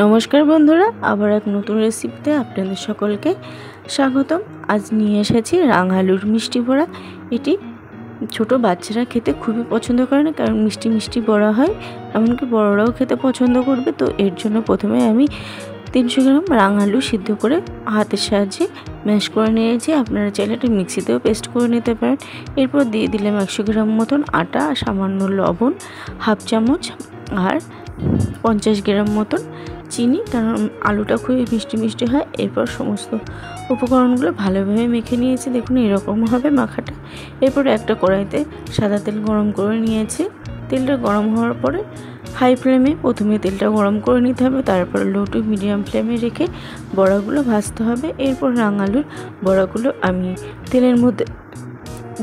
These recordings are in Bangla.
নমস্কার বন্ধুরা, আবার এক নতুন রেসিপিতে আপনাদের সকলকে স্বাগতম। আজ নিয়ে এসেছি রাঙালুর মিষ্টি বড়া। এটি ছোট বাচ্চারা খেতে খুবই পছন্দ করে না, কারণ মিষ্টি মিষ্টি বড়া হয়, এমনকি বড়রাও খেতে পছন্দ করবে। তো এর জন্য প্রথমে আমি 300 গ্রাম রাঙালু সিদ্ধ করে হাতের সাহায্যে ম্যাশ করে নিয়েছি। আপনারা চাইলে এটা মিক্সিতেও পেস্ট করে নিতে পারেন। এরপর দিয়ে দিলাম 100 গ্রাম মতন আটা, সামান্য লবণ, হাফ চামচ, আর 50 গ্রাম মতন চিনি, কারণ আলুটা খুবই মিষ্টি মিষ্টি হয়। এরপর সমস্ত উপকরণগুলো ভালোভাবে মেখে নিয়েছি। দেখুন এরকম হবে মাখাটা। এরপর একটা কড়াইতে সাদা তেল গরম করে নিয়েছি। তেলটা গরম হওয়ার পরে হাই ফ্লেমে প্রথমে তেলটা গরম করে নিতে হবে, তারপর লো টু মিডিয়াম ফ্লেমে রেখে বড়াগুলো ভাজতে হবে। এরপর রাঙালুর বড়াগুলো আমি তেলের মধ্যে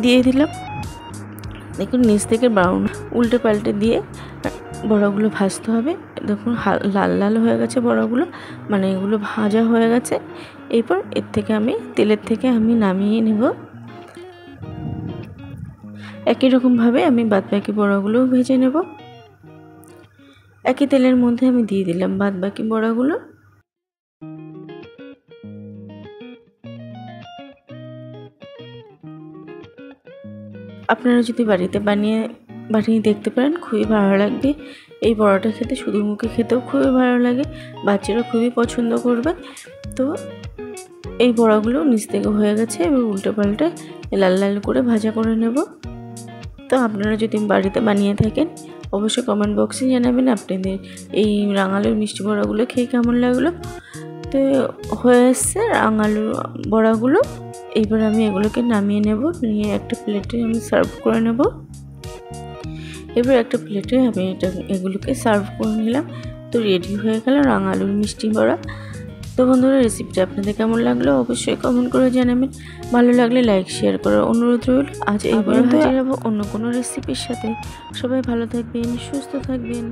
দিয়ে দিলাম। দেখুন নিচ থেকে ব্রাউন উল্টে পাল্টে দিয়ে বড়াগুলো ভাজতে হবে। দেখুন লাল লাল হয়ে গেছে বড়াগুলো, মানে এগুলো ভাজা হয়ে গেছে। এরপর তেলের থেকে আমি নামিয়ে নেব। একই রকমভাবে আমি বাদবাকি বড়াগুলোও ভেজে নেব। একই তেলের মধ্যে আমি দিয়ে দিলাম বাদবাকি বড়াগুলো। আপনারা যদি বাড়িতে বানিয়ে দেখতে পারেন, খুবই ভালো লাগবে। এই বড়াটা খেতে শুধু মুখে খেতেও খুবই ভালো লাগে, বাচ্চারা খুবই পছন্দ করবে। তো এই বড়াগুলো নিচ থেকে হয়ে গেছে, এবার উল্টে পাল্টে লাল লাল করে ভাজা করে নেব। তো আপনারা যদি বাড়িতে বানিয়ে থাকেন, অবশ্যই কমেন্ট বক্সে জানাবেন আপনাদের এই রাঙালুর মিষ্টি বড়াগুলো খেয়ে কেমন লাগলো। তো হয়ে এসছে রাঙালুর বড়াগুলো। এবার আমি এগুলোকে নামিয়ে নেব, নিয়ে একটা প্লেটে আমি সার্ভ করে নেব। এবার একটা প্লেটে আমি এগুলোকে সার্ভ করে নিলাম। তো রেডি হয়ে গেল রাঙালুর মিষ্টি বড়া। তো বন্ধুরা, রেসিপিটা আপনাদের কেমন লাগলো অবশ্যই কমেন্ট করে জানাবেন। ভালো লাগলে লাইক শেয়ার করার অনুরোধ রইল। আজ এইবার হাজির হব অন্য কোনো রেসিপির সাথে। সবাই ভালো থাকবেন, সুস্থ থাকবেন।